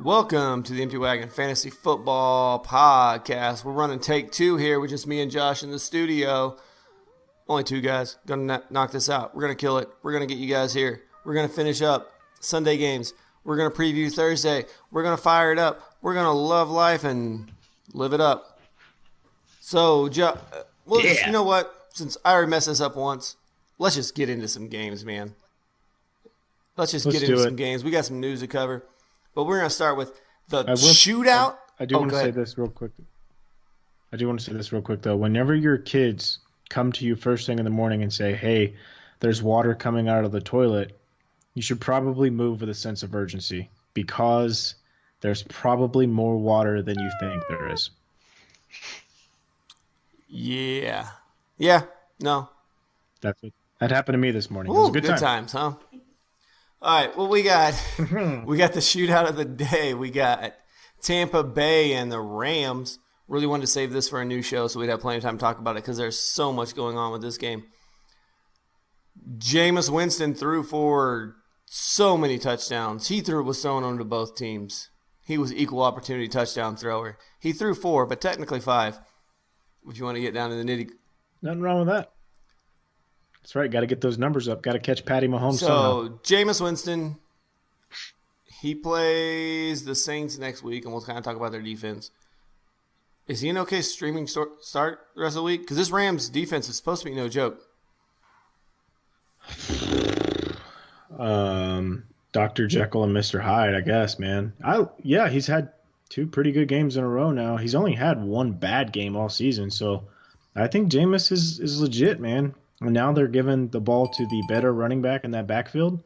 Welcome to the Empty Wagon Fantasy Football Podcast. We're running take 2 here with just me and Josh in the studio. Only 2 guys. Gonna knock this out. We're gonna kill it. We're gonna get you guys here. We're gonna finish up Sunday games. We're gonna preview Thursday. We're gonna fire it up. We're gonna love life and live it up. So, you know what? Since I already messed this up once, let's just get into some games, man. Let's get into some games. We got some news to cover. But we're going to start with the shootout. I do want to say this real quick. Though. Whenever your kids come to you first thing in the morning and say, hey, there's water coming out of the toilet, you should probably move with a sense of urgency because there's probably more water than you think there is. Yeah. No. That happened to me this morning. Ooh, it was a good times, huh? All right, well, we got the shootout of the day. We got Tampa Bay and the Rams. Really wanted to save this for a new show so we'd have plenty of time to talk about it because there's so much going on with this game. Jameis Winston threw for so many touchdowns. He was throwing onto both teams. He was equal opportunity touchdown thrower. He threw 4, but technically 5. If you want to get down to the nitty. Nothing wrong with that. That's right. Got to get those numbers up. Got to catch Patty Mahomes somehow. Jameis Winston, he plays the Saints next week, and we'll kind of talk about their defense. Is he an okay streaming start the rest of the week? Because this Rams defense is supposed to be no joke. Dr. Jekyll and Mr. Hyde, I guess, man. He's had 2 pretty good games in a row now. He's only had 1 bad game all season, so I think Jameis is legit, man. And now they're giving the ball to the better running back in that backfield.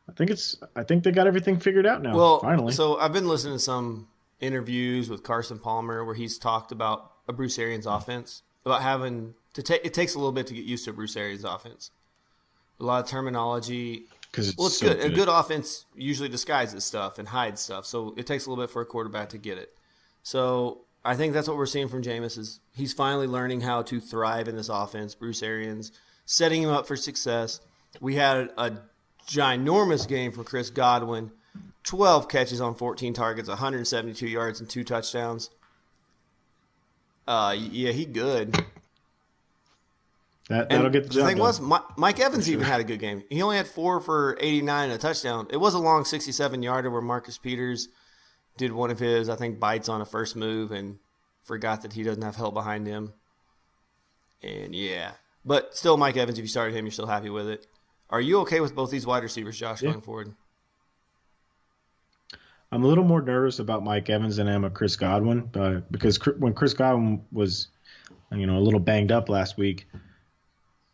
I think they got everything figured out now. Well, finally. So I've been listening to some interviews with Carson Palmer where he's talked about a Bruce Arians offense, about having to take. It takes a little bit to get used to a Bruce Arians offense. A lot of terminology. It's good. A good offense usually disguises stuff and hides stuff, so it takes a little bit for a quarterback to get it. So I think that's what we're seeing from Jameis is he's finally learning how to thrive in this offense. Bruce Arians setting him up for success. We had a ginormous game from Chris Godwin, 12 catches on 14 targets, 172 yards and 2 touchdowns. He good. That'll get the job The thing done. was, Mike Evans even had a good game. He only had 4 for 89 and a touchdown. It was a long 67-yarder where Marcus Peters did one of his, I think, bites on a first move and forgot that he doesn't have help behind him. And, But still, Mike Evans, if you started him, you're still happy with it. Are you okay with both these wide receivers, Josh, going forward? I'm a little more nervous about Mike Evans than I am with Chris Godwin, because when Chris Godwin was, a little banged up last week,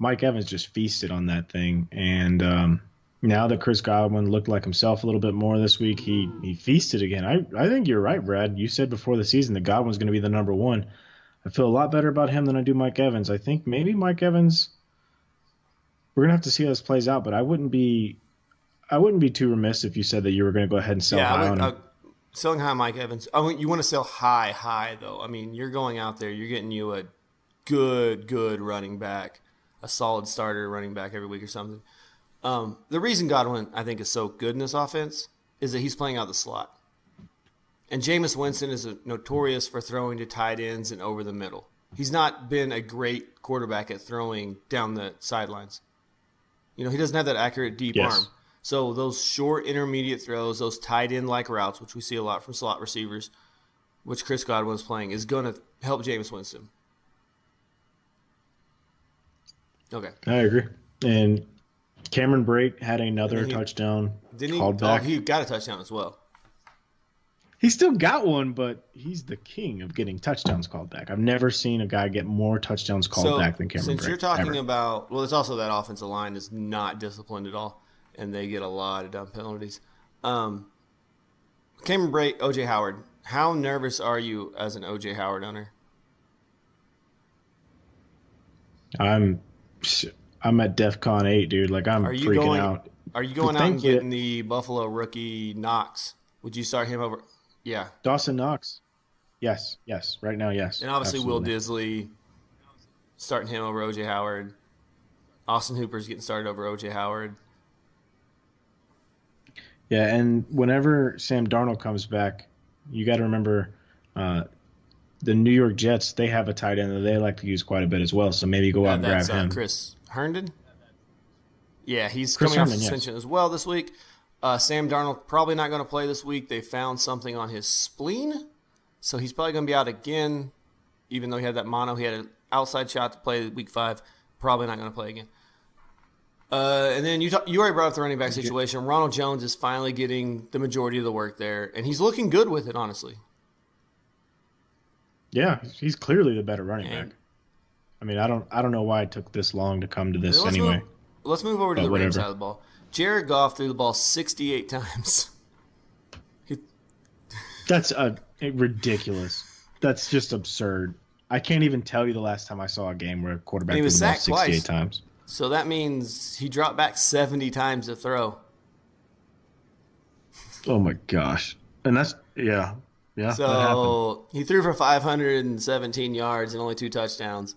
Mike Evans just feasted on that thing. And now that Chris Godwin looked like himself a little bit more this week, he feasted again. I think you're right, Brad. You said before the season that Godwin's going to be the number 1. I feel a lot better about him than I do Mike Evans. I think maybe Mike Evans, we're going to have to see how this plays out, but I wouldn't be too remiss if you said that you were going to go ahead and sell high on him. Selling high Mike Evans. You want to sell high, though. I mean, you're going out there, you're getting you a good running back, a solid starter running back every week or something. The reason Godwin, I think, is so good in this offense is that he's playing out the slot. And Jameis Winston is notorious for throwing to tight ends and over the middle. He's not been a great quarterback at throwing down the sidelines. He doesn't have that accurate deep arm. So those short intermediate throws, those tight end-like routes, which we see a lot from slot receivers, which Chris Godwin is playing, is going to help Jameis Winston. Okay. I agree. And Cameron Brate had another touchdown called back. He got a touchdown as well. He still got one, but he's the king of getting touchdowns called back. I've never seen a guy get more touchdowns called back than Cameron Brate. Since you're talking about, it's also that offensive line is not disciplined at all, and they get a lot of dumb penalties. Cameron Brate, O.J. Howard. How nervous are you as an O.J. Howard owner? I'm at DEFCON 8, dude. Like, I'm freaking out. Are you going out and getting the Buffalo rookie Knox? Would you start him over? Yeah. Dawson Knox. Yes. Right now, yes. And obviously Absolutely. Will Disley, starting him over O.J. Howard. Austin Hooper's getting started over O.J. Howard. Yeah, and whenever Sam Darnold comes back, you got to remember uh, the New York Jets. They have a tight end that they like to use quite a bit as well. So maybe go out and That's grab him. Chris Herndon. Yeah, he's Chris coming off Herndon, yes. suspension as well this week. Sam Darnold probably not going to play this week. They found something on his spleen, so he's probably going to be out again. Even though he had that mono, he had an outside shot to play week 5. Probably not going to play again. And then you already brought up the running back situation. Ronald Jones is finally getting the majority of the work there, and he's looking good with it, honestly. Yeah, he's clearly the better running And back. I mean, I don't know why it took this long to come to this anyway. Let's move over to But the Rams whatever. side of the ball. Jared Goff threw the ball 68 times. That's ridiculous. That's just absurd. I can't even tell you the last time I saw a game where a quarterback And he threw was the ball sacked 68 twice. times. So that means he dropped back 70 times to throw. Oh my gosh. And that's that happened. So he threw for 517 yards and only 2 touchdowns.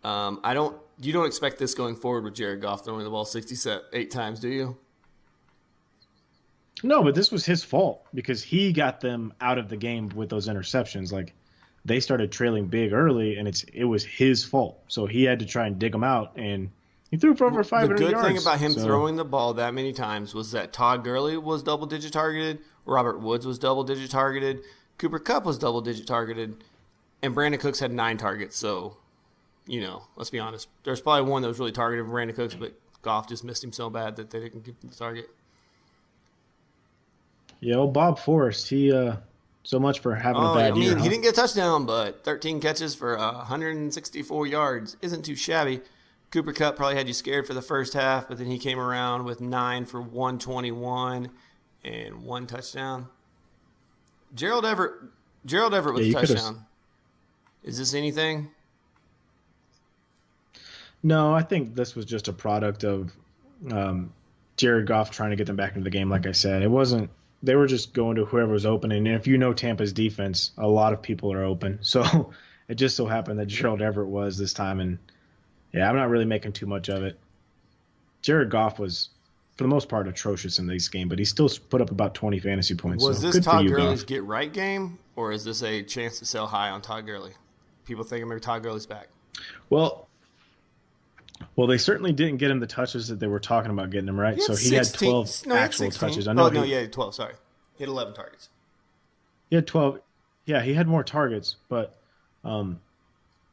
You don't expect this going forward with Jared Goff throwing the ball 68 times, do you? No, but this was his fault because he got them out of the game with those interceptions. Like they started trailing big early, and it was his fault. So he had to try and dig them out, and he threw for over 500 The good yards. thing about him So, throwing the ball that many times was that Todd Gurley was double-digit targeted, Robert Woods was double-digit targeted, Cooper Kupp was double-digit targeted, and Brandon Cooks had 9 targets. So, let's be honest. There's probably one that was really targeted for Brandon Cooks, but Goff just missed him so bad that they didn't give him the target. yeah, old Bob Forrest, he so much for having a bad year. He didn't get a touchdown, but 13 catches for 164 yards isn't too shabby. Cooper Kupp probably had you scared for the first half, but then he came around with 9 for 121 and 1 touchdown. Gerald Everett with a touchdown. Is this anything? No, I think this was just a product of Jared Goff trying to get them back into the game. Like I said, it wasn't. They were just going to whoever was open, and if you know Tampa's defense, a lot of people are open. So it just so happened that Gerald Everett was this time, and yeah, I'm not really making too much of it. Jared Goff was, for the most part, atrocious in this game, but he still put up about 20 fantasy points. Was so this good Todd for you, Gurley's Goff. get right game, or is this a chance to sell high on Todd Gurley? People thinking maybe Todd Gurley's back. Well, they certainly didn't get him the touches that they were talking about getting him, right? So he had 12 actual touches. I know. He had 12. Sorry, he had 11 targets. He had 12. Yeah, he had more targets, but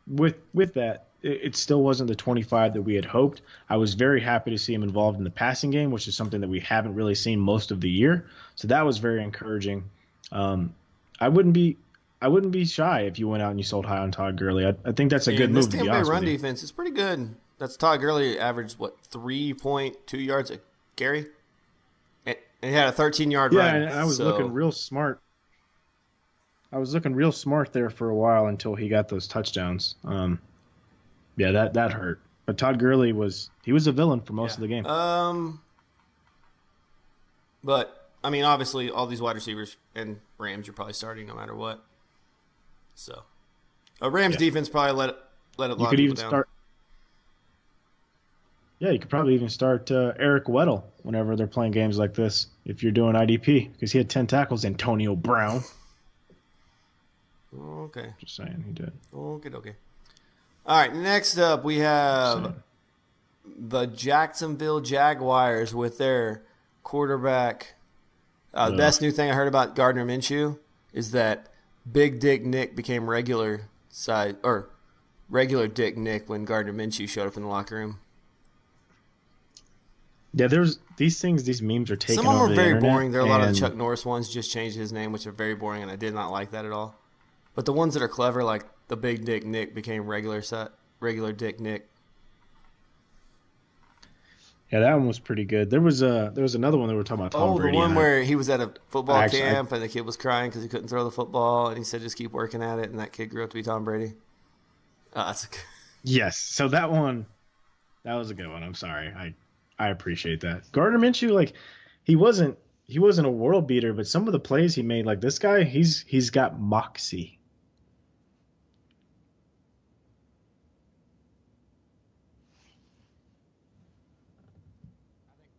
with that, it still wasn't the 25 that we had hoped. I was very happy to see him involved in the passing game, which is something that we haven't really seen most of the year. So that was very encouraging. I wouldn't be shy if you went out and you sold high on Todd Gurley. I think that's a good move. This Tampa Bay run defense is pretty good. That's Todd Gurley averaged 3.2 yards a carry, and he had a 13-yard run. Yeah, and I was looking real smart. I was looking real smart there for a while until he got those touchdowns. Yeah, that hurt. But Todd Gurley was a villain for most of the game. But I mean, obviously, all these wide receivers and Rams, you're probably starting no matter what. So, Rams defense probably let a lot of people down. Yeah, you could probably even start Eric Weddle whenever they're playing games like this if you're doing IDP because he had 10 tackles. Antonio Brown. Okay. Just saying, he did. Okay. All right, next up we have the Jacksonville Jaguars with their quarterback. The best new thing I heard about Gardner Minshew is that Big Dick Nick became regular Dick Nick when Gardner Minshew showed up in the locker room. Yeah, these memes are taken. Some of them are very boring. There are a lot of the and- Chuck Norris ones just changed his name, which are very boring, and I did not like that at all. But the ones that are clever, like the Big Dick Nick became regular Dick Nick. Yeah, that one was pretty good. There was another one that we were talking about. Tom Brady, the one where he was at a football camp and the kid was crying because he couldn't throw the football, and he said, "Just keep working at it." And that kid grew up to be Tom Brady. Yes, so that one, that was a good one. I'm sorry, I appreciate that. Gardner Minshew, like he wasn't a world beater, but some of the plays he made, like this guy, he's got moxie.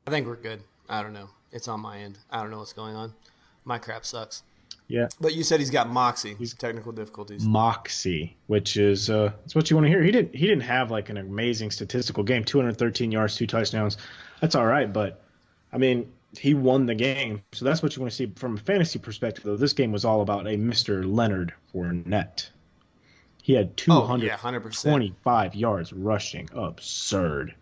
I think we're good. I don't know. It's on my end. I don't know what's going on. My crap sucks. Yeah. But you said he's got moxie. He's technical difficulties. Moxie, which is it's what you want to hear. He didn't have like an amazing statistical game. 213 yards, 2 touchdowns. That's all right, but I mean, he won the game. So that's what you want to see from a fantasy perspective. Though this game was all about a Mr. Leonard Fournette. He had 225 yards rushing. Absurd.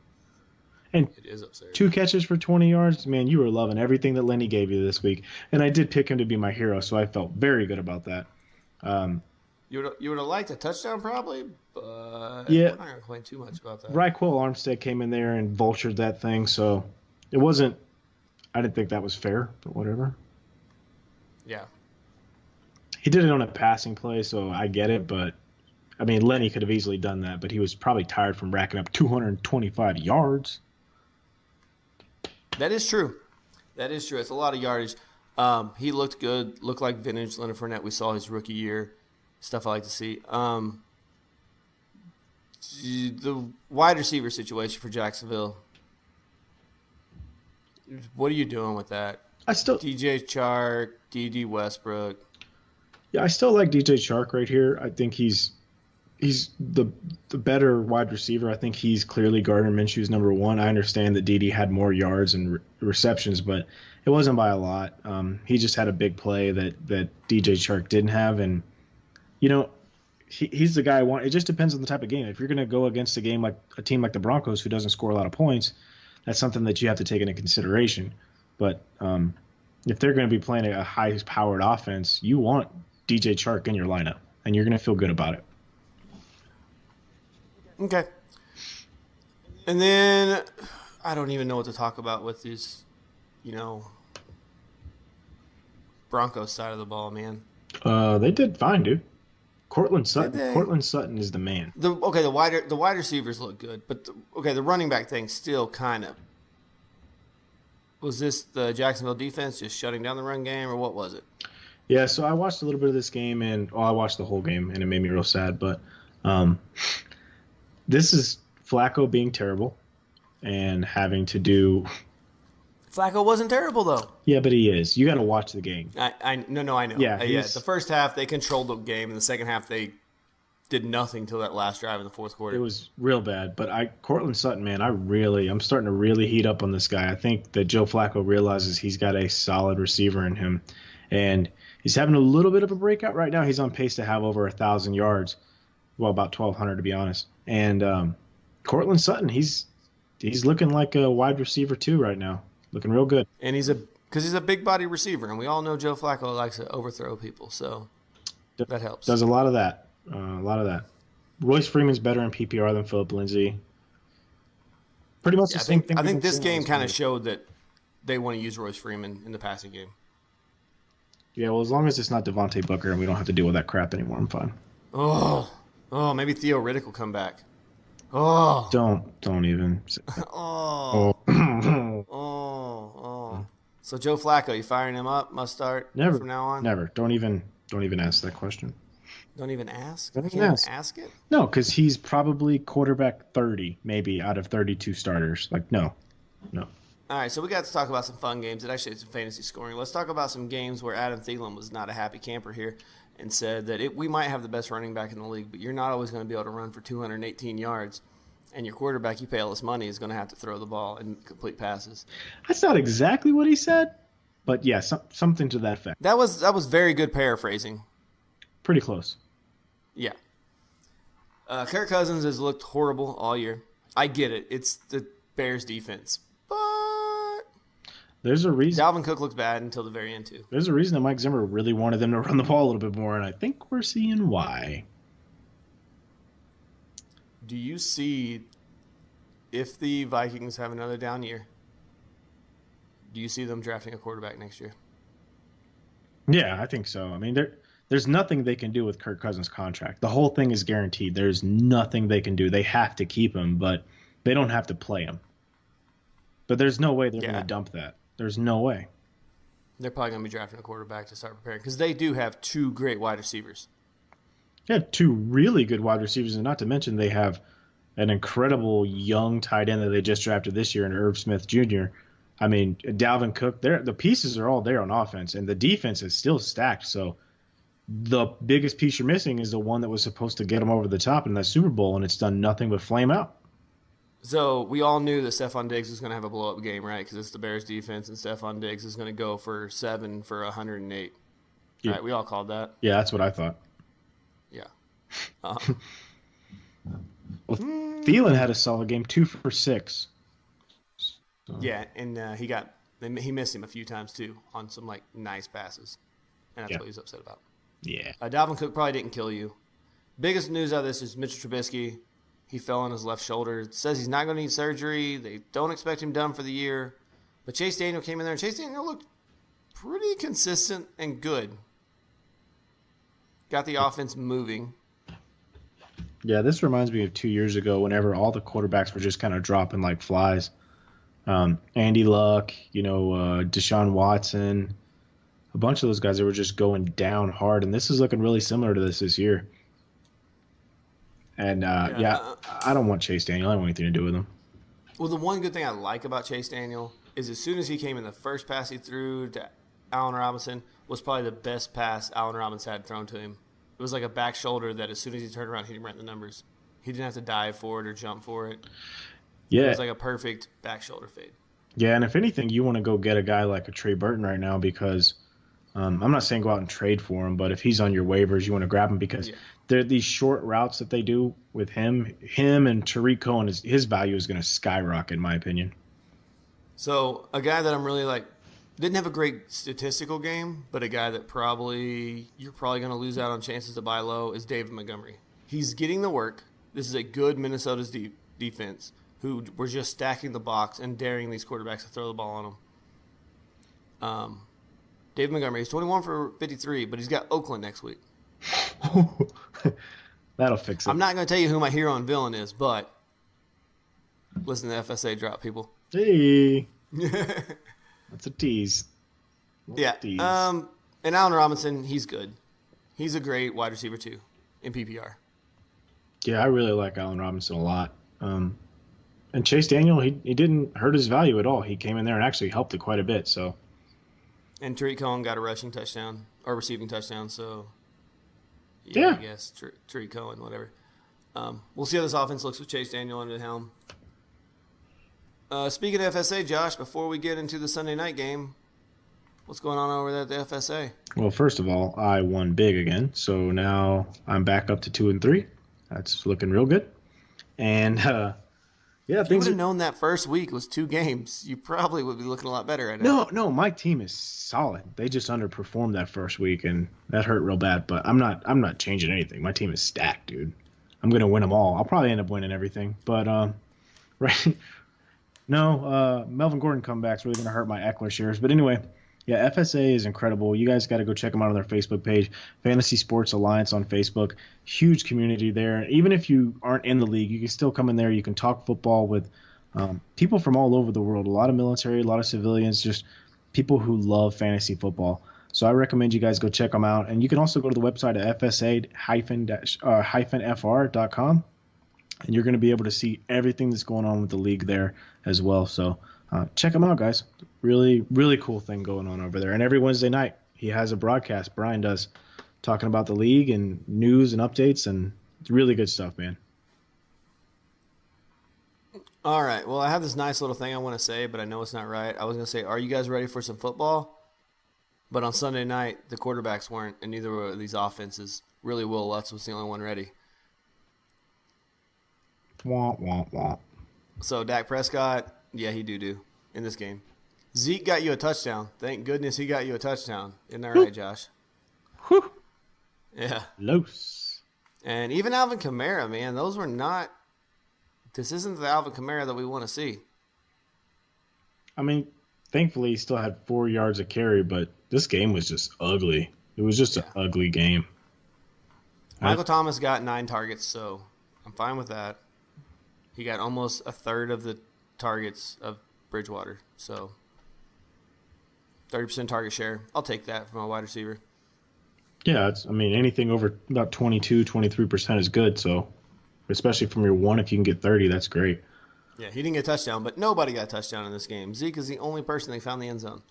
And it is absurd. 2 catches for 20 yards. Man, you were loving everything that Lenny gave you this week. And I did pick him to be my hero, so I felt very good about that. You would have liked a touchdown probably, but yeah, I'm not going to complain too much about that. Raquel Armstead came in there and vultured that thing, so it wasn't – I didn't think that was fair, but whatever. Yeah. He did it on a passing play, so I get it, but – I mean, Lenny could have easily done that, but he was probably tired from racking up 225 yards. That is true. It's a lot of yardage. He looked good. Looked like vintage Leonard Fournette. We saw his rookie year. Stuff I like to see. The wide receiver situation for Jacksonville. What are you doing with that? DJ Chark, D.D. Westbrook. Yeah, I still like DJ Chark right here. I think he's the better wide receiver. I think he's clearly Gardner Minshew's number one. I understand that D.D. had more yards and receptions, but it wasn't by a lot. He just had a big play that DJ Chark didn't have, and you know, he's the guy I want. It just depends on the type of game. If you're going to go against a team like the Broncos who doesn't score a lot of points, that's something that you have to take into consideration. But if they're going to be playing a high-powered offense, you want DJ Chark in your lineup, and you're going to feel good about it. Okay. And then I don't even know what to talk about with these, Broncos side of the ball, man. They did fine, dude. Courtland Sutton is the man. The wide receivers look good, but the running back thing still kind of. Was this the Jacksonville defense just shutting down the run game, or what was it? Yeah, so I watched a little bit of this game, and I watched the whole game, and it made me real sad. But this is Flacco being terrible and having to do. Flacco wasn't terrible though. Yeah, but he is. You got to watch the game. I know. Yeah, The first half they controlled the game, and the second half they did nothing till that last drive in the fourth quarter. It was real bad. But Courtland Sutton, man, I'm starting to really heat up on this guy. I think that Joe Flacco realizes he's got a solid receiver in him, and he's having a little bit of a breakout right now. He's on pace to have over 1,000 yards. Well, about 1,200 to be honest. And Courtland Sutton, he's looking like a wide receiver too right now. Looking real good. And he's a big body receiver, and we all know Joe Flacco likes to overthrow people, so that helps. Does a lot of that. Royce Freeman's better in PPR than Philip Lindsay. Pretty much the same thing. I think this game kind of showed that they want to use Royce Freeman in the passing game. Yeah, well, as long as it's not Devontae Booker and we don't have to deal with that crap anymore, I'm fine. Oh, maybe Theo Riddick will come back. Oh. Don't even. Oh. So Joe Flacco, you firing him up? Must start never from now on? Never. Don't even ask that question. Don't even ask? Don't even ask it? No, because he's probably quarterback 30, maybe, out of 32 starters. Like, no. All right, so we got to talk about some fun games and actually some fantasy scoring. Let's talk about some games where Adam Thielen was not a happy camper here and said that we might have the best running back in the league, but you're not always going to be able to run for 218 yards. And your quarterback you pay all this money is going to have to throw the ball and complete passes. That's not exactly what he said, but yeah, something to that effect. That was very good paraphrasing. Pretty close. Yeah. Kirk Cousins has looked horrible all year. I get it. It's the Bears defense. But there's a reason. Dalvin Cook looked bad until the very end, too. There's a reason that Mike Zimmer really wanted them to run the ball a little bit more, and I think we're seeing why. Do you see, if the Vikings have another down year, do you see them drafting a quarterback next year? Yeah, I think so. I mean, there's nothing they can do with Kirk Cousins' contract. The whole thing is guaranteed. There's nothing they can do. They have to keep him, but they don't have to play him. But there's no way they're going to dump that. There's no way. They're probably going to be drafting a quarterback to start preparing because they do have 2 great wide receivers. They have 2 really good wide receivers, and not to mention they have an incredible young tight end that they just drafted this year in Irv Smith Jr. I mean, Dalvin Cook, the pieces are all there on offense, and the defense is still stacked. So the biggest piece you're missing is the one that was supposed to get them over the top in that Super Bowl, and it's done nothing but flame out. So we all knew that Stephon Diggs was going to have a blow-up game, right? Because it's the Bears defense, and Stephon Diggs is going to go for 7 for 108. Yeah. Right? We all called that. Yeah, that's what I thought. Yeah. Well, Thielen had a solid game, 2 for 6. So. Yeah, and he missed him a few times too on some like nice passes, and that's what he was upset about. Yeah. Dalvin Cook probably didn't kill you. Biggest news out of this is Mitchell Trubisky. He fell on his left shoulder. It says he's not going to need surgery. They don't expect him done for the year. But Chase Daniel came in there, and Chase Daniel looked pretty consistent and good. Got the offense moving. Yeah, this reminds me of 2 years ago whenever all the quarterbacks were just kind of dropping like flies. Andy Luck, Deshaun Watson, a bunch of those guys that were just going down hard. And this is looking really similar to this year. And, I don't want Chase Daniel. I don't want anything to do with him. Well, the one good thing I like about Chase Daniel is as soon as he came in, the first pass he threw to Allen Robinson was probably the best pass Allen Robinson had thrown to him. It was like a back shoulder that as soon as he turned around, he didn't write the numbers. He didn't have to dive for it or jump for it. Yeah. It was like a perfect back shoulder fade. Yeah, and if anything, you want to go get a guy like a Trey Burton right now because I'm not saying go out and trade for him, but if he's on your waivers, you want to grab him because there are these short routes that they do with him and Tariq Cohen, his value is going to skyrocket, in my opinion. So a guy that I'm really like, didn't have a great statistical game, but a guy that you're probably going to lose out on chances to buy low is David Montgomery. He's getting the work. This is a good Minnesota's defense who were just stacking the box and daring these quarterbacks to throw the ball on them. David Montgomery is 21 for 53, but he's got Oakland next week. That'll fix it. I'm not going to tell you who my hero and villain is, but listen to the FSA drop, people. Hey. That's a tease. Tease. And Allen Robinson, he's good. He's a great wide receiver too in PPR. Yeah, I really like Allen Robinson a lot. And Chase Daniel, he didn't hurt his value at all. He came in there and actually helped it quite a bit. So. And Tariq Cohen got a rushing touchdown or receiving touchdown. So. Yeah. I guess Tariq Cohen, whatever. We'll see how this offense looks with Chase Daniel under the helm. Speaking of FSA, Josh, before we get into the Sunday night game, what's going on over there at the FSA? Well, first of all, I won big again, so now I'm back up to 2-3. That's looking real good. And if you would have known that first week was 2 games, you probably would be looking a lot better right now. No, my team is solid. They just underperformed that first week, and that hurt real bad. But I'm not changing anything. My team is stacked, dude. I'm gonna win them all. I'll probably end up winning everything, but right. No, Melvin Gordon comeback's really going to hurt my Eckler shares. But anyway, yeah, FSA is incredible. You guys got to go check them out on their Facebook page, Fantasy Sports Alliance on Facebook. Huge community there. Even if you aren't in the league, you can still come in there. You can talk football with people from all over the world, a lot of military, a lot of civilians, just people who love fantasy football. So I recommend you guys go check them out. And you can also go to the website at fsa-fr.com. And you're going to be able to see everything that's going on with the league there as well. So check them out, guys. Really, really cool thing going on over there. And every Wednesday night, he has a broadcast, Brian does, talking about the league and news and updates. And it's really good stuff, man. All right. Well, I have this nice little thing I want to say, but I know it's not right. I was going to say, are you guys ready for some football? But on Sunday night, the quarterbacks weren't, and neither were these offenses. Really, Will Lutz was the only one ready. Wah, wah, wah. So Dak Prescott, yeah, he do in this game. Zeke got you a touchdown. Thank goodness he got you a touchdown. Isn't that right, Josh? Whew. Yeah. Los. And even Alvin Kamara, man, those were not – this isn't the Alvin Kamara that we want to see. I mean, thankfully he still had 4 yards of carry, but this game was just ugly. It was just an ugly game. Michael Thomas got 9 targets, so I'm fine with that. He got almost a third of the targets of Bridgewater. So 30% target share. I'll take that from a wide receiver. Yeah, anything over about 22, 23% is good. So especially from your one, if you can get 30, that's great. Yeah, he didn't get a touchdown, but nobody got a touchdown in this game. Zeke is the only person they found the end zone.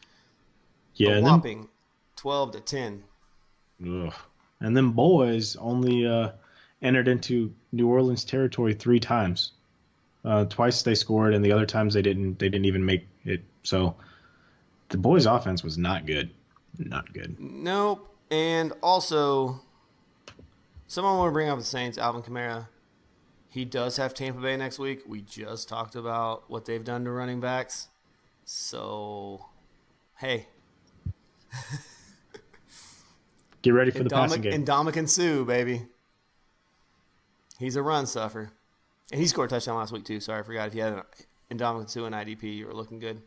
Yeah, A whopping 12-10. Ugh. And then boys only entered into New Orleans territory 3 times. Twice they scored, and the other times they didn't. They didn't even make it. So the boys' offense was not good. Not good. Nope. And also, someone want to bring up the Saints, Alvin Kamara. He does have Tampa Bay next week. We just talked about what they've done to running backs. So, hey. Get ready for the passing game. Ndamukong Suh, baby. He's a run stuffer. And he scored a touchdown last week, too. Sorry, I forgot. If you had Ndamukong Suh and IDP, you were looking good.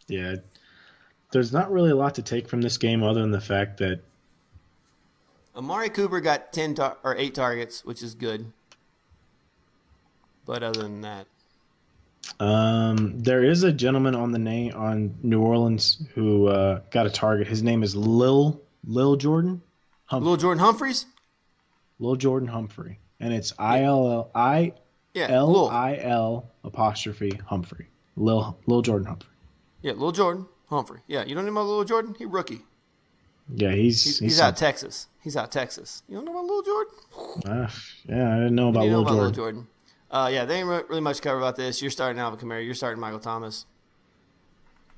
Yeah. There's not really a lot to take from this game other than the fact that Amari Cooper got 8 targets, which is good. But other than that, there is a gentleman on New Orleans who got a target. His name is Lil Jordan Humphrey. Lil Jordan Humphreys? Lil Jordan Humphrey. And it's ILL apostrophe Humphrey. Lil Jordan Humphrey. Yeah, Lil Jordan Humphrey. Yeah, you don't know about Lil Jordan? He rookie. Yeah, he's out of Texas. He's out of Texas. You don't know about Lil Jordan? Yeah, I didn't know about Lil Jordan. Yeah, they ain't really much to cover about this. You're starting Alvin Kamara. You're starting Michael Thomas.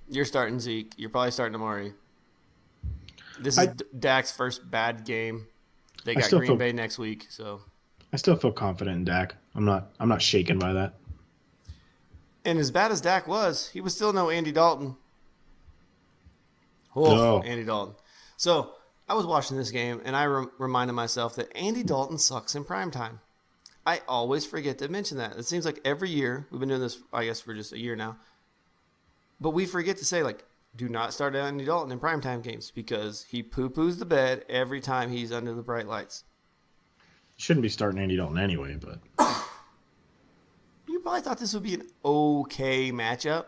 You're starting Zeke. You're probably starting Amari. This is Dak's first bad game. They got Green Bay next week, so I still feel confident in Dak. I'm not shaken by that. And as bad as Dak was, he was still no Andy Dalton. Andy Dalton. So I was watching this game, and I reminded myself that Andy Dalton sucks in primetime. I always forget to mention that. It seems like every year, we've been doing this, I guess, for just a year now, but we forget to say, like, do not start Andy Dalton in primetime games because he poo-poos the bed every time he's under the bright lights. Shouldn't be starting Andy Dalton anyway, but you probably thought this would be an okay matchup.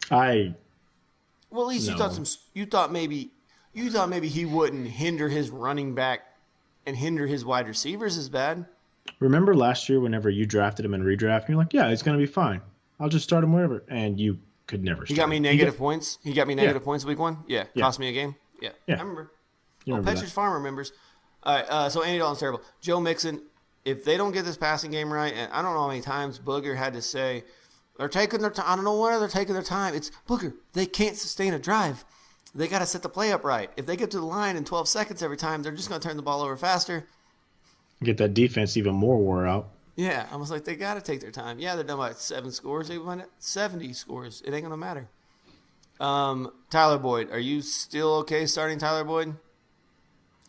Well, at least you thought maybe he wouldn't hinder his running back and hinder his wide receivers as bad. Remember last year whenever you drafted him in redraft, you're like, yeah, it's going to be fine. I'll just start him wherever. And you could never start him. He got me negative points. He got me negative points week 1. Yeah. Cost me a game. Yeah. I remember. Petridge Farm remembers. All right, so Andy Dalton's terrible. Joe Mixon, if they don't get this passing game right, and I don't know how many times Booger had to say, they're taking their time. I don't know where they're taking their time. It's Booger. They can't sustain a drive. They got to set the play up right. If they get to the line in 12 seconds every time, they're just going to turn the ball over faster. Get that defense even more wore out. Yeah, I was like, they got to take their time. Yeah, they're done by 7 scores. They won 70 scores. It ain't going to matter. Tyler Boyd. Are you still okay starting Tyler Boyd?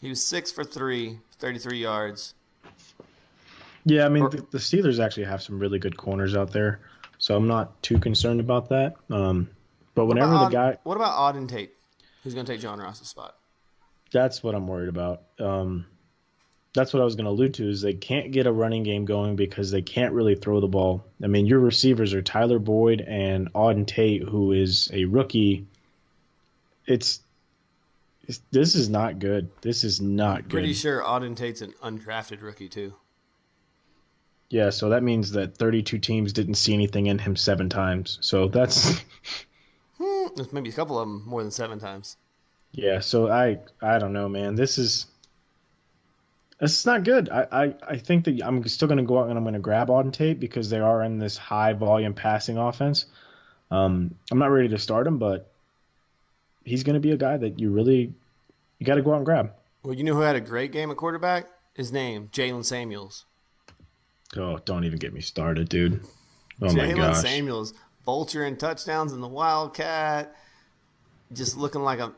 He was 6 for 3, 33 yards. Yeah, I mean, the Steelers actually have some really good corners out there, so I'm not too concerned about that. But whenever the guy... What about Auden Tate? Who's going to take John Ross's spot? That's what I'm worried about. That's what I was going to allude to, is they can't get a running game going because they can't really throw the ball. I mean, your receivers are Tyler Boyd and Auden Tate, who is a rookie. This is not good. This is not good. Pretty sure Auden Tate's an undrafted rookie, too. Yeah, so that means that 32 teams didn't see anything in him 7 times. So that's... There's maybe a couple of them more than 7 times. Yeah, so I don't know, man. This is not good. I think that I'm still going to go out and I'm going to grab Auden Tate because they are in this high volume passing offense. I'm not ready to start him, but he's going to be a guy that you got to go out and grab. Well, you know who had a great game at quarterback? His name, Jalen Samuels. Oh, don't even get me started, dude. Oh my gosh. Jalen Samuels, vulture and touchdowns in the Wildcat, just looking like a.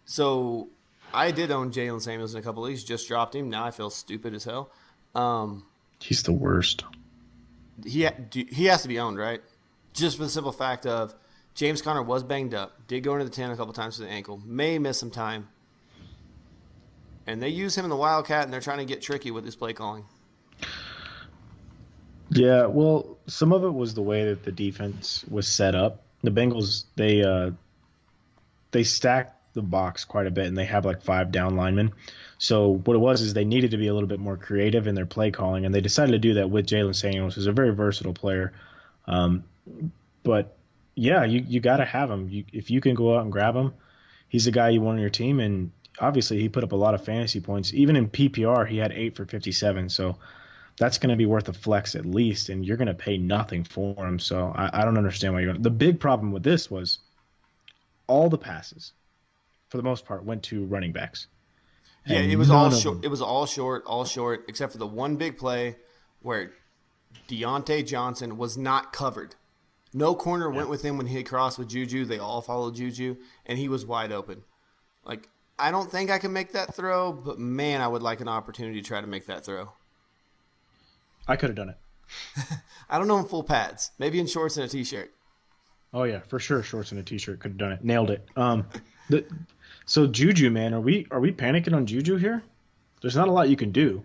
So I did own Jalen Samuels in a couple leagues. Just dropped him. Now I feel stupid as hell. He's the worst. He has to be owned, right? Just for the simple fact of James Conner was banged up, did go into the 10 a couple times with the ankle, may miss some time, and they use him in the Wildcat, and they're trying to get tricky with his play calling. Yeah, well, some of it was the way that the defense was set up. The Bengals, they stacked the box quite a bit, and they have like 5 down linemen. So what it was is they needed to be a little bit more creative in their play calling, and they decided to do that with Jalen Samuels, who's a very versatile player. Um, but yeah, you got to have him. If you can go out and grab him, he's the guy you want on your team, and obviously he put up a lot of fantasy points. Even in PPR, he had 8 for 57. So that's going to be worth a flex at least, and you're going to pay nothing for him. So I don't understand why you're going. The big problem with this was all the passes, for the most part, went to running backs. Yeah, And it was all none of short. them. It was all short, except for the one big play where Deontay Johnson was not covered. No corner went with him when he crossed with Juju. They all followed Juju, and he was wide open. Like, I don't think I can make that throw, but man, I would like an opportunity to try to make that throw. I could have done it. I don't know in full pads, maybe in shorts and a t-shirt. Oh yeah, for sure. Shorts and a t-shirt could have done it. Nailed it. The, so Juju, man, are we panicking on Juju here? There's not a lot you can do.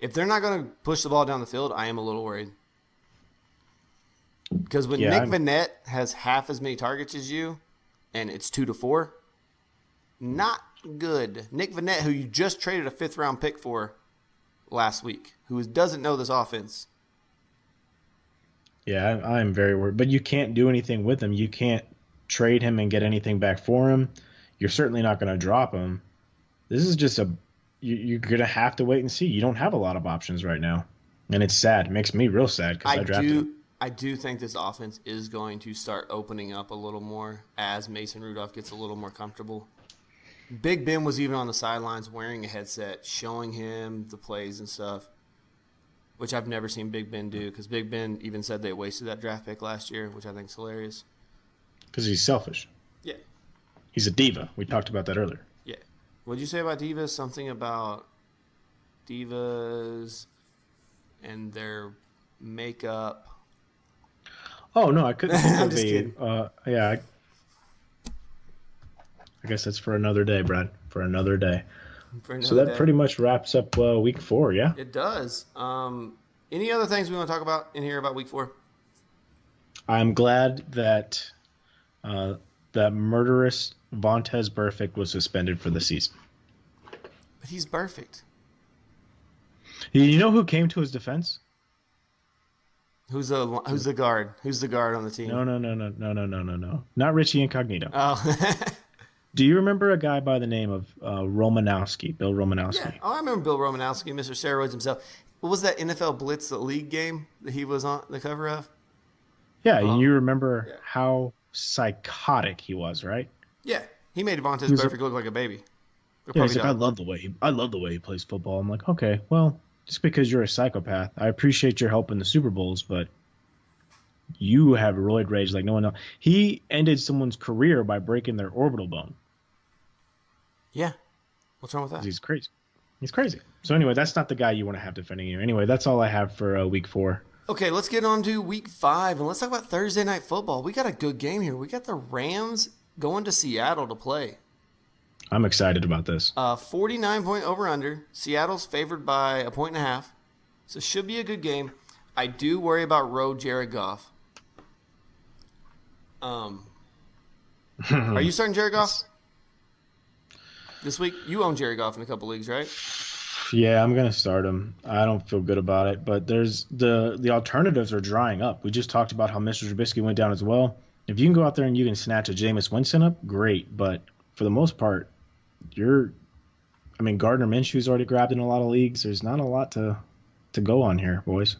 If they're not going to push the ball down the field, I am a little worried. Because when Yeah, Nick I'm- Vanette has half as many targets as you, and it's 2-4, not good. Nick Vanette, who you just traded a 5th-round pick for last week, who doesn't know this offense. Yeah, I'm very worried. But you can't do anything with him. You can't trade him and get anything back for him. You're certainly not going to drop him. This is just you're going to have to wait and see. You don't have a lot of options right now. And it's sad. It makes me real sad because I drafted him. I do think this offense is going to start opening up a little more as Mason Rudolph gets a little more comfortable. Big Ben was even on the sidelines wearing a headset, showing him the plays and stuff, which I've never seen Big Ben do, because Big Ben even said they wasted that draft pick last year, which I think is hilarious. Because he's selfish. Yeah. He's a diva. We talked about that earlier. Yeah. What did you say about divas? Something about divas and their makeup. Oh, no, I couldn't think I'm of just kidding. yeah, I guess that's for another day, Brad. For another day. For So another that day. pretty much wraps up week 4, yeah? It does. Any other things we want to talk about in here about week 4? I'm glad that that murderous Vontez Burfict was suspended for the season. But he's perfect. You know who came to his defense? Who's the guard? Who's the guard on the team? No. Not Richie Incognito. Oh, Do you remember a guy by the name of Romanowski, Bill Romanowski? yeah. Oh, I remember Bill Romanowski, Mr. Steroids himself. What was that NFL Blitz, the league game that he was on the cover of? Yeah, Oh. and you remember Yeah. how psychotic he was, right? Yeah, he made Vontez was- Perfect look like a baby. Or Yeah, he's puppy like, dog. I love the way he plays football. I'm like, okay, well, just because you're a psychopath, I appreciate your help in the Super Bowls, but you have roid rage like no one else. He ended someone's career by breaking their orbital bone. Yeah. What's wrong with that? He's crazy. He's crazy. So anyway, that's not the guy you want to have defending you. Anyway, that's all I have for week 4. Okay, let's get on to week 5, and let's talk about Thursday Night Football. We got a good game here. We got the Rams going to Seattle to play. I'm excited about this. 49-point over-under. Seattle's favored by 1.5. So should be a good game. I do worry about road Jared Goff. Are you starting Jared Goff this week? You own Jared Goff in a couple leagues, right? Yeah, I'm gonna start him. I don't feel good about it, but there's the alternatives are drying up. We just talked about how Mr. Trubisky went down as well. If you can go out there and you can snatch a Jameis Winston up, great. But for the most part, Gardner Minshew's already grabbed in a lot of leagues. There's not a lot to go on here, boys.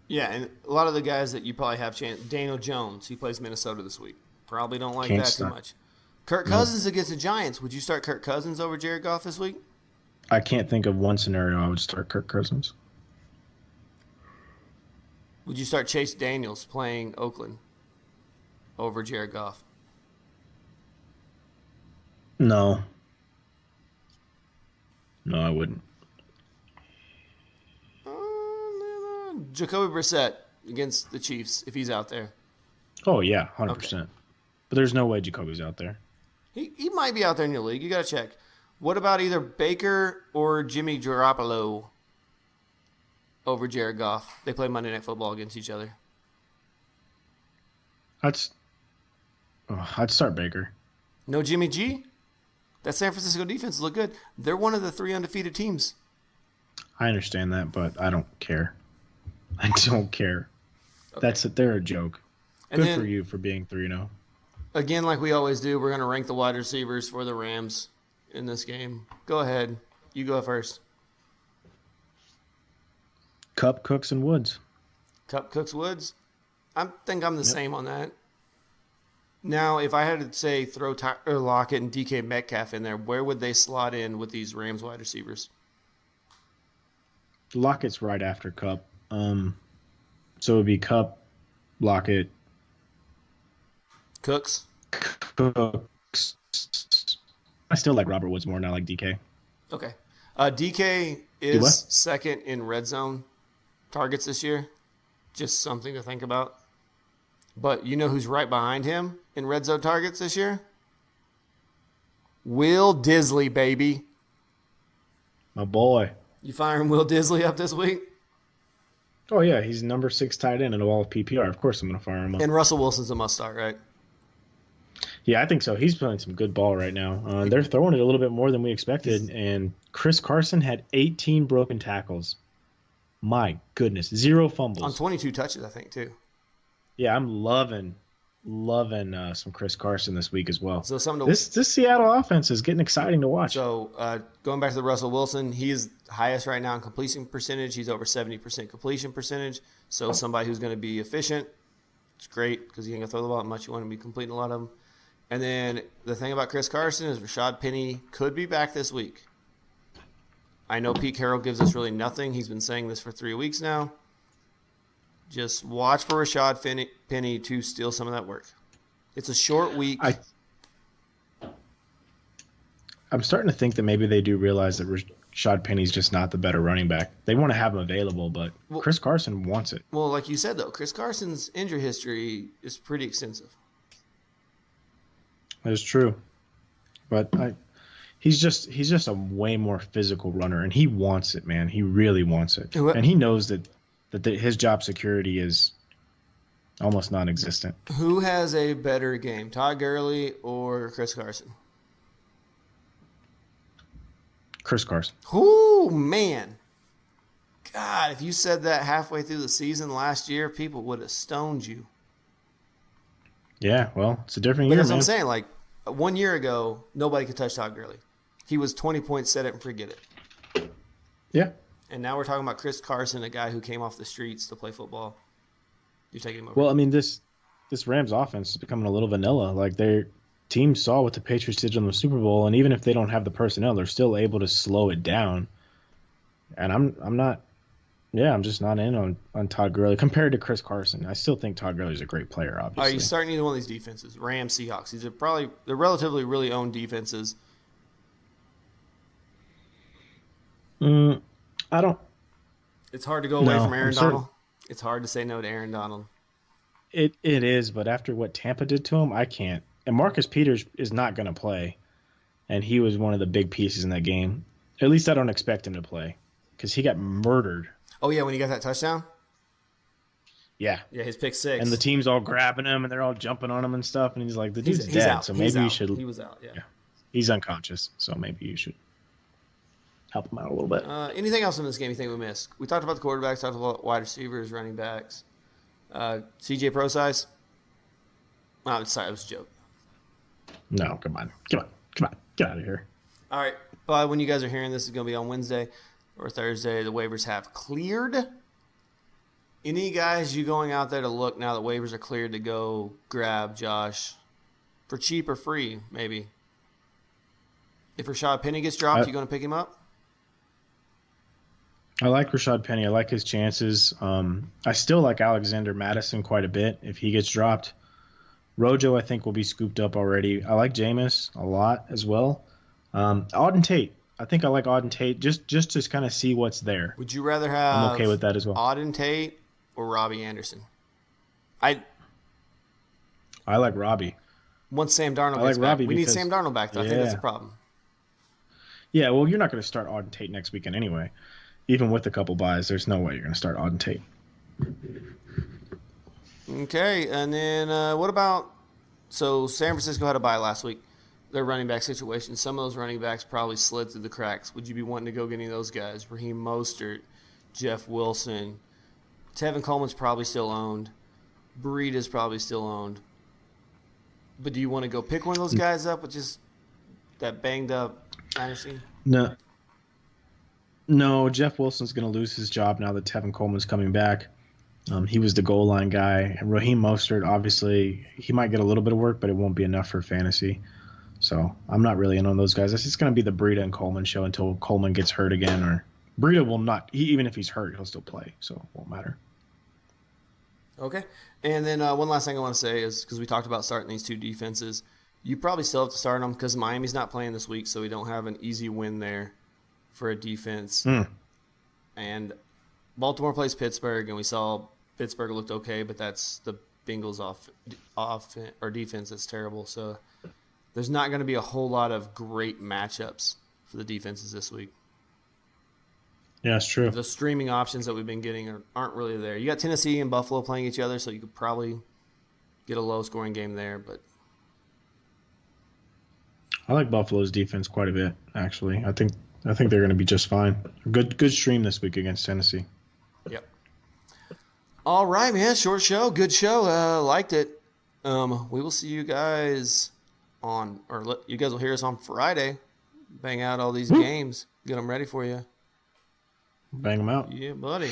Yeah, and a lot of the guys that you probably have chance. Daniel Jones, he plays Minnesota this week. Probably don't like Can't that start. too much. Kirk Cousins against the Giants. Would you start Kirk Cousins over Jared Goff this week? I can't think of one scenario I would start Kirk Cousins. Would you start Chase Daniels playing Oakland over Jared Goff? No. No, I wouldn't. Jacoby Brissett against the Chiefs if he's out there. Oh yeah, 100%. But there's no way Jacoby's out there. He might be out there in your league. You got to check. What about either Baker or Jimmy Garoppolo over Jared Goff? They play Monday Night Football against each other. Oh, I'd start Baker. No Jimmy G? That San Francisco defense look good. They're one of the 3 undefeated teams. I understand that, but I don't care. I don't care. Okay. They're a joke. And Good then, for you for being 3-0. again, like we always do, we're going to rank the wide receivers for the Rams in this game. Go ahead. You go first. Cup, Cooks, and Woods. Cup, Cooks, Woods. I think I'm the same on that. Now, if I had to say throw Tyler Lockett and DK Metcalf in there, where would they slot in with these Rams wide receivers? Lockett's right after Cup. So it would be Cup, Lockett, Cooks. Cooks. I still like Robert Woods more than I like DK. Okay. DK is second in red zone targets this year. Just something to think about. But you know who's right behind him in red zone targets this year? Will Disley, baby. My boy. You firing Will Disley up this week? Oh, yeah. He's number 6 tight end in all of PPR. Of course I'm going to fire him up. And Russell Wilson's a must start, right? Yeah, I think so. He's playing some good ball right now. They're throwing it a little bit more than we expected. And Chris Carson had 18 broken tackles. My goodness. 0 fumbles. On 22 touches, I think, too. Yeah, I'm loving some Chris Carson this week as well. So this Seattle offense is getting exciting to watch. So going back to the Russell Wilson, he is highest right now in completion percentage. He's over 70% completion percentage. So somebody who's going to be efficient, it's great because you ain't going to throw the ball that much. You want to be completing a lot of them. And then the thing about Chris Carson is Rashad Penny could be back this week. I know Pete Carroll gives us really nothing. He's been saying this for 3 weeks now. Just watch for Rashad Penny to steal some of that work. It's a short week. I'm starting to think that maybe they do realize that Rashad Penny's just not the better running back. They want to have him available, but Chris Carson wants it. Well, like you said, though, Chris Carson's injury history is pretty extensive. That is true. But he's just a way more physical runner, and he wants it, man. He really wants it. And he knows that his job security is almost non-existent. Who has a better game, Todd Gurley or Chris Carson? Chris Carson. Ooh, man. God, if you said that halfway through the season last year, people would have stoned you. Yeah, well, it's a different year, That's man. what I'm saying. Like, 1 year ago, nobody could touch Todd Gurley. He was 20 points, set it and forget it. Yeah. And now we're talking about Chris Carson, a guy who came off the streets to play football. You're taking him over. Well, I mean, this Rams offense is becoming a little vanilla. Like, their team saw what the Patriots did in the Super Bowl, and even if they don't have the personnel, they're still able to slow it down. And I'm just not in on Todd Gurley compared to Chris Carson. I still think Todd Gurley's a great player, obviously. Are you starting either one of these defenses? Rams, Seahawks. They're relatively really owned defenses. I don't. It's hard to go away from Aaron Donald. It's hard to say no to Aaron Donald. It is, but after what Tampa did to him, I can't. And Marcus Peters is not going to play, and he was one of the big pieces in that game. At least I don't expect him to play because he got murdered. Oh, yeah, when he got that touchdown? Yeah. Yeah, his pick 6. And the team's all grabbing him, and they're all jumping on him and stuff, and he's like, the dude's dead, out. so maybe you should. He was out, yeah. He's unconscious, so maybe you should help him out a little bit. Anything else in this game you think we missed? We talked about the quarterbacks, talked about wide receivers, running backs. CJ Pro size? Oh, sorry, it was a joke. No, come on. Get out of here. All right, but when you guys are hearing this, it's going to be on Wednesday or Thursday. The waivers have cleared. Any guys you going out there to look now that waivers are cleared to go grab, Josh, for cheap or free, maybe? If Rashad Penny gets dropped, you going to pick him up? I like Rashad Penny. I like his chances. I still like Alexander Madison quite a bit if he gets dropped. Rojo, I think, will be scooped up already. I like Jameis a lot as well. Auden Tate. I think I like Auden Tate just to kind of see what's there. Would you rather have I'm okay with that as well. Auden Tate or Robbie Anderson? I like Robbie. Once Sam Darnold I like gets back. Robbie We need because- Sam Darnold back, though. I think that's the problem. Yeah, well, you're not going to start Auden Tate next weekend anyway. Even with a couple buys, there's no way you're going to start Auden Tate. Okay, and then what about So San Francisco had a bye last week. Their running back situation. Some of those running backs probably slid through the cracks. Would you be wanting to go get any of those guys? Raheem Mostert, Jeff Wilson, Tevin Coleman's probably still owned. Breed is probably still owned. But do you want to go pick one of those guys up with just that banged up fantasy? No, Jeff Wilson's going to lose his job now that Tevin Coleman's coming back. He was the goal line guy. And Raheem Mostert, obviously, he might get a little bit of work, but it won't be enough for fantasy. So I'm not really in on those guys. It's just going to be the Breida and Coleman show until Coleman gets hurt again. Or Breida will not. Even if he's hurt, he'll still play. So it won't matter. Okay. And then one last thing I want to say is, because we talked about starting these two defenses, you probably still have to start them because Miami's not playing this week, so we don't have an easy win there for a defense. And Baltimore plays Pittsburgh, and we saw Pittsburgh looked okay, but that's the Bengals off or defense that's terrible. So there's not going to be a whole lot of great matchups for the defenses this week. Yeah, it's true. The streaming options that we've been getting aren't really there. You got Tennessee and Buffalo playing each other, so you could probably get a low-scoring game there. But I like Buffalo's defense quite a bit, actually. I think they're going to be just fine. Good stream this week against Tennessee. Yep. All right, man. Short show. Good show. Liked it. We will see you guys you guys will hear us on Friday. Bang out all these games. Get them ready for you. Bang them out. Yeah, buddy.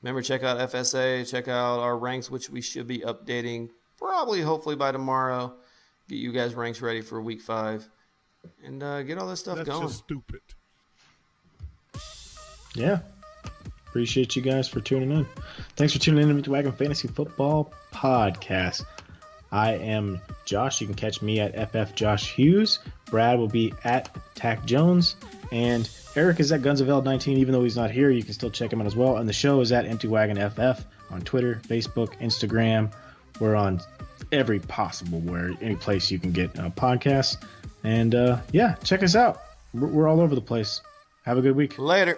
Remember, check out FSA. Check out our ranks, which we should be updating hopefully by tomorrow. Get you guys ranks ready for week 5. And get all this stuff going. That's just stupid. Yeah. Appreciate you guys for tuning in. Thanks for tuning in to Wagon Fantasy Football Podcast. I am Josh. You can catch me at FF Josh Hughes. Brad will be at Tack Jones. And Eric is at Guns of L19. Even though he's not here, you can still check him out as well. And the show is at Empty Wagon FF on Twitter, Facebook, Instagram. We're on every possible any place you can get podcasts. And check us out. We're all over the place. Have a good week. Later.